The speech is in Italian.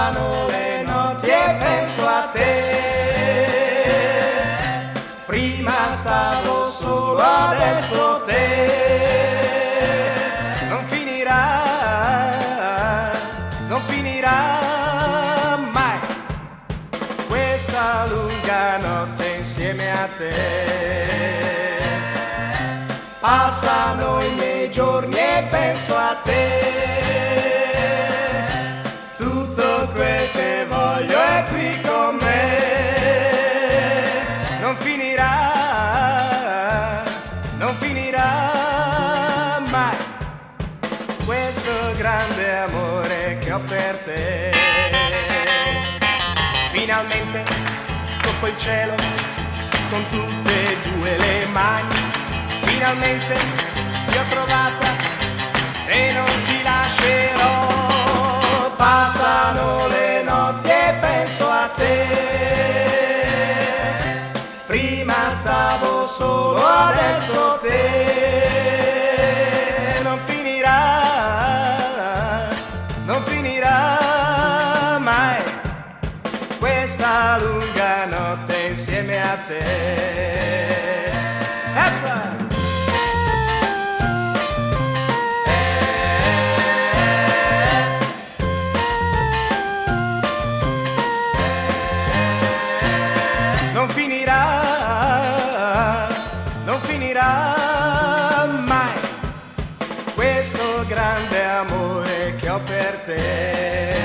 Passano le notti e penso a te. Prima stavo solo, adesso te. Non finirà, non finirà mai questa lunga notte insieme a te. Passano i miei giorni e penso a te. Tutto quel che voglio è qui con me. Non finirà, non finirà mai questo grande amore che ho per te. Finalmente tocco il cielo con tutte e due le mani. Finalmente ti ho trovata e non ti lascerò. Passano le notti e penso a te. Prima stavo solo, adesso te. Non finirà, non finirà mai questa lunga notte insieme a te. Eccola! Non finirà, non finirà mai questo grande amore che ho per te.